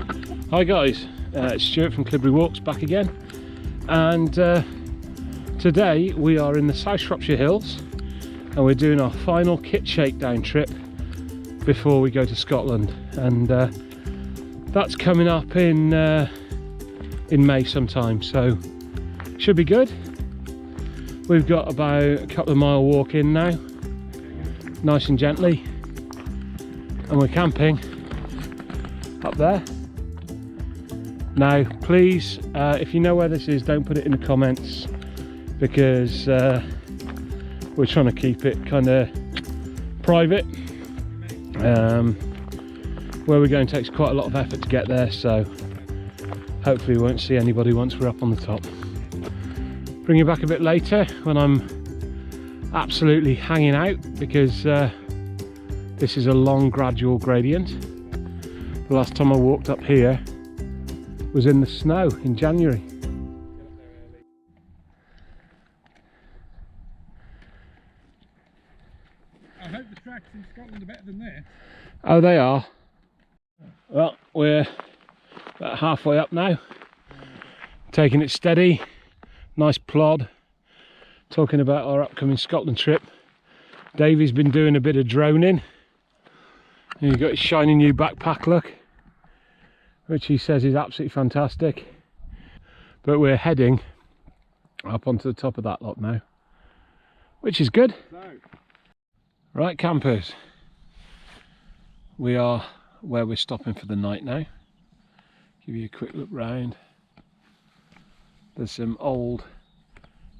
Hi guys, it's Stuart from Clibbery Walks back again, and today we are in the South Shropshire Hills and we're doing our final kit shakedown trip before we go to Scotland, and that's coming up in May sometime, so should be good. We've got about a couple of mile walk in now, nice and gently, and we're camping up there. Now please, if you know where this is, don't put it in the comments, because we're trying to keep it kind of private. Where we're going takes quite a lot of effort to get there, so hopefully we won't see anybody once we're up on the top. Bring you back a bit later when I'm absolutely hanging out, because this is a long gradual gradient. The last time I walked up here was in the snow in January. I hope the tracks in Scotland are better than this. Oh, they are. Well, we're about halfway up now, taking it steady, nice plod, talking about our upcoming Scotland trip. Davey's been doing a bit of droning, and you've got his shiny new backpack look, which he says is absolutely fantastic. But we're heading up onto the top of that lot now, which is good. Right, campers, we are where we're stopping for the night now. Give you a quick look round. There's some old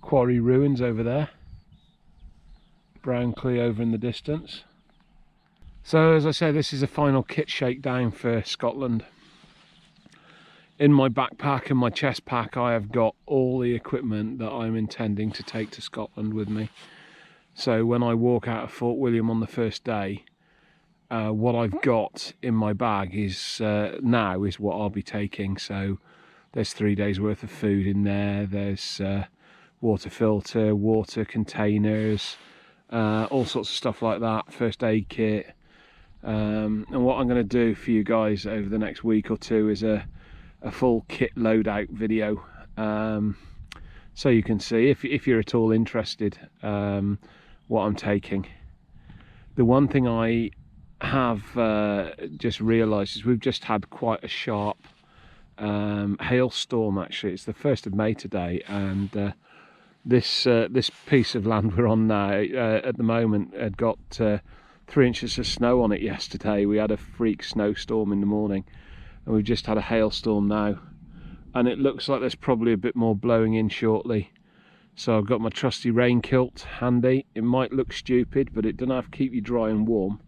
quarry ruins over there, Brownlee over in the distance. So as I say, this is a final kit shakedown for Scotland. In my backpack and my chest pack I have got all the equipment that I'm intending to take to Scotland with me. So when I walk out of Fort William on the first day, what I've got in my bag is now is what I'll be taking. So there's 3 days worth of food in there, there's water filter, water containers, all sorts of stuff like that, first aid kit. And what I'm going to do for you guys over the next week or two is a full kit loadout video, so you can see, if you're at all interested, what I'm taking. The one thing I have just realised is we've just had quite a sharp hailstorm. Actually, it's the 1st of May today, and this piece of land we're on now at the moment had got 3 inches of snow on it yesterday. We had a freak snowstorm in the morning, and we've just had a hailstorm now, and it looks like there's probably a bit more blowing in shortly. So I've got my trusty rain kilt handy. It might look stupid, but it doesn't have to keep you dry and warm,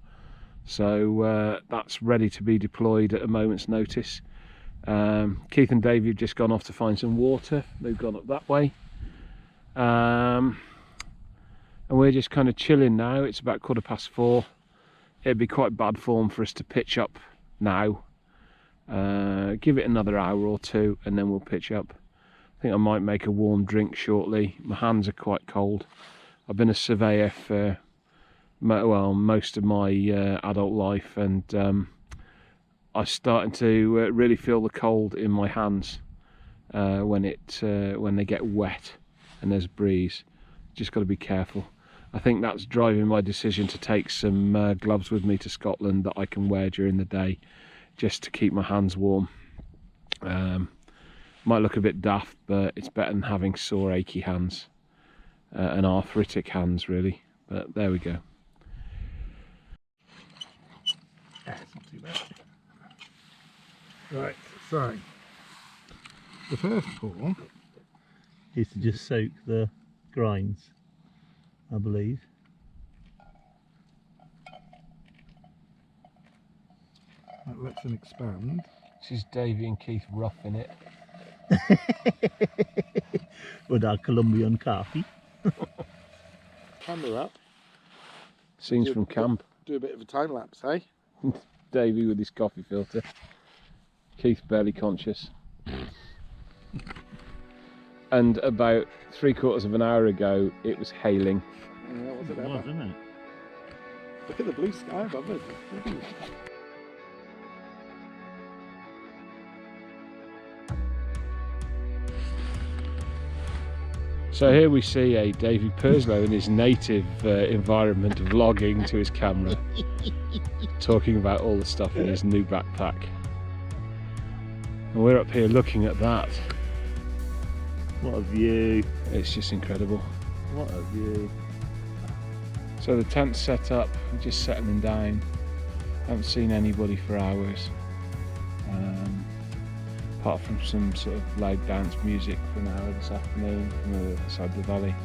so that's ready to be deployed at a moment's notice. Keith and Dave have just gone off to find some water. They've gone up that way, and we're just kind of chilling now. It's about 4:15. It'd be quite bad form for us to pitch up now. Give it another hour or two and then we'll pitch up. I think I might make a warm drink shortly. My hands are quite cold. I've been a surveyor for most of my adult life, and I'm starting to really feel the cold in my hands when they get wet and there's a breeze. Just got to be careful. I think that's driving my decision to take some gloves with me to Scotland that I can wear during the day, just to keep my hands warm. Might look a bit daft, but it's better than having sore, achy hands and arthritic hands, really. But there we go. Yeah, it's not too bad. Right, so the first pour is to just soak the grinds, I believe. That lets them expand. This is Davey and Keith roughing it. With our Colombian coffee. Camera up. Scenes from camp. Do a bit of a time lapse, eh? Davey with his coffee filter. Keith barely conscious. And about 3/4 of an hour ago, it was hailing. Yeah, was it It ever? was, wasn't it? Look at the blue sky above us. So here we see a Davy Purslow in his native environment of vlogging to his camera, talking about all the stuff in his new backpack. And we're up here looking at that. What a view. It's just incredible. What a view. So the tent's set up, we're just settling down. Haven't seen anybody for hours. Apart from some sort of loud dance music for an hour this afternoon from the other side of the valley.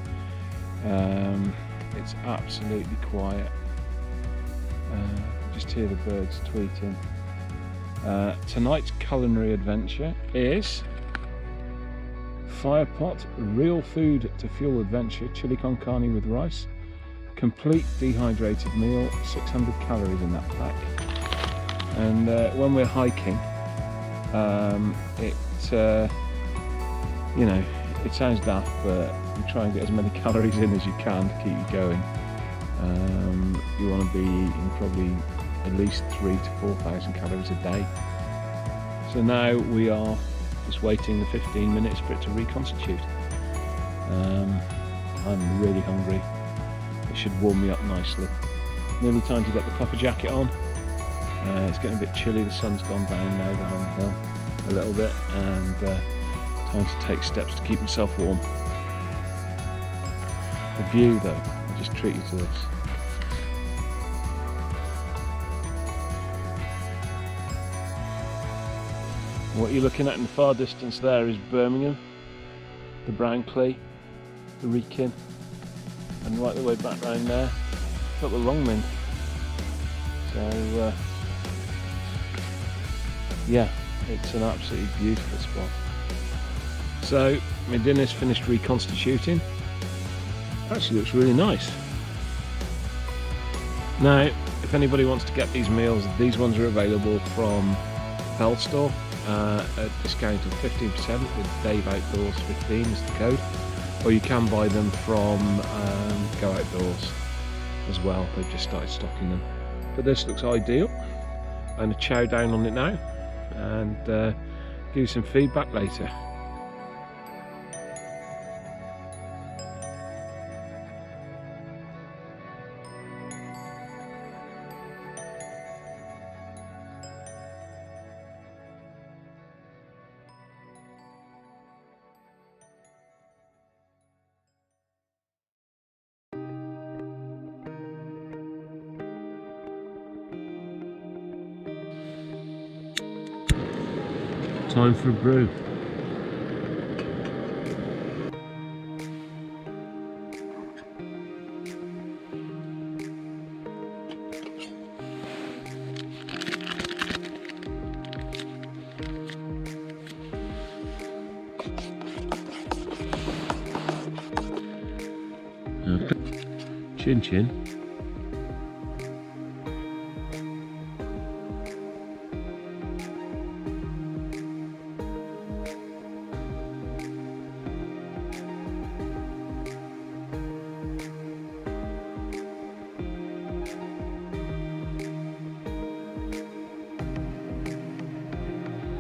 It's absolutely quiet. Just hear the birds tweeting. Tonight's culinary adventure is Firepot Real Food to Fuel Adventure Chili con carne with rice. Complete dehydrated meal, 600 calories in that pack. And when we're hiking, you know, it sounds daft, but you try and get as many calories in as you can to keep you going. You want to be eating probably at least 3,000 to 4,000 calories a day. So now we are just waiting the 15 minutes for it to reconstitute. I'm really hungry. It should warm me up nicely. Nearly time to get the puffer jacket on. It's getting a bit chilly, the sun's gone down now behind the hill a little bit, and time to take steps to keep myself warm. The view though, I'll just treat you to this. What you're looking at in the far distance there is Birmingham, the Brownclea, the Wrekin, and right the way back round there, got the Longmynd. So yeah, it's an absolutely beautiful spot. So my dinner's finished reconstituting. Actually looks really nice. Now, if anybody wants to get these meals, these ones are available from Bell Store at a discount of 15% with Dave Outdoors 15 is the code, or you can buy them from Go Outdoors as well. They've just started stocking them. But this looks ideal. I'm going to chow down on it now and give you some feedback later. Time for a brew. Chin chin.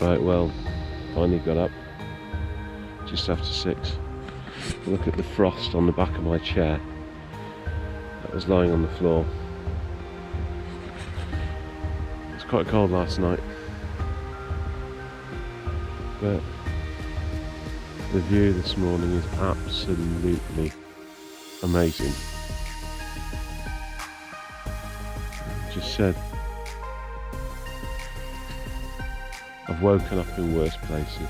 Right, well, finally got up just after 6. Look at the frost on the back of my chair that was lying on the floor. It's quite cold last night, but the view this morning is absolutely amazing. Just said, I've woken up in worse places.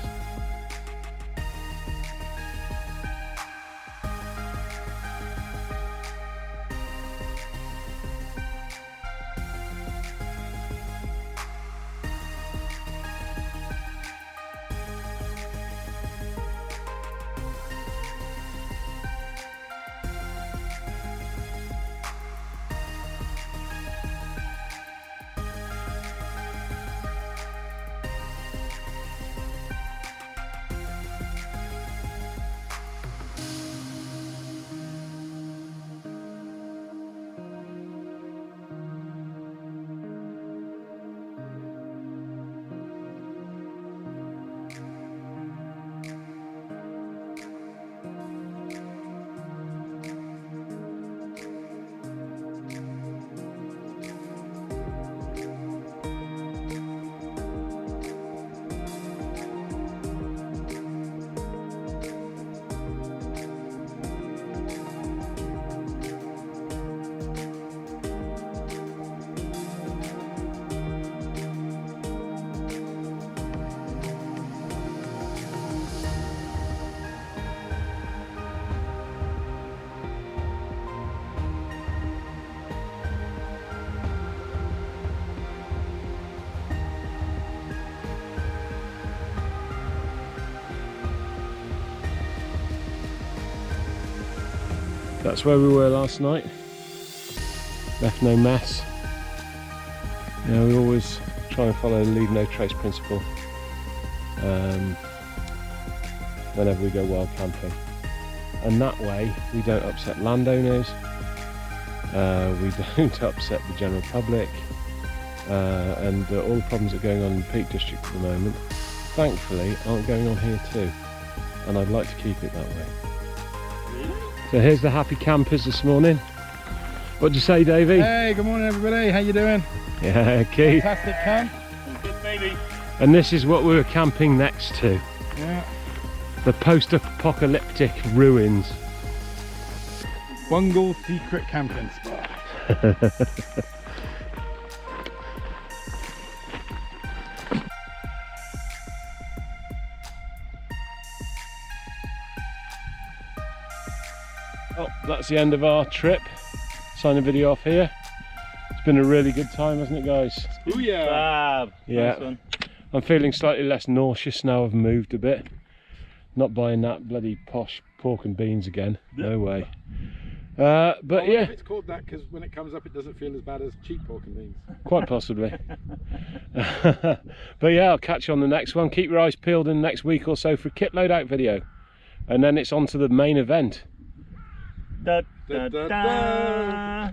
That's where we were last night. Left no mess. Yeah, we always try and follow the leave no trace principle whenever we go wild camping, and that way we don't upset landowners, we don't upset the general public, and all the problems that are going on in the Peak District at the moment, thankfully, aren't going on here too, and I'd like to keep it that way. So here's the happy campers this morning. What'd you say, Davey? Hey, good morning everybody, how you doing? Yeah, Keith. Fantastic camp. Good baby. And this is what we were camping next to. Yeah. The post-apocalyptic ruins. Bungle secret camping spot. Oh, that's the end of our trip. Sign the video off here. It's been a really good time, hasn't it, guys? Ooh yeah. Fab. Yeah. Nice one. I'm feeling slightly less nauseous now I've moved a bit. Not buying that bloody posh pork and beans again. No way. But Well, yeah, if it's called that because when it comes up it doesn't feel as bad as cheap pork and beans. quite possibly. But yeah, I'll catch you on the next one. Keep your eyes peeled in the next week or so for a kit load out video. And then it's on to the main event. Da, da, da.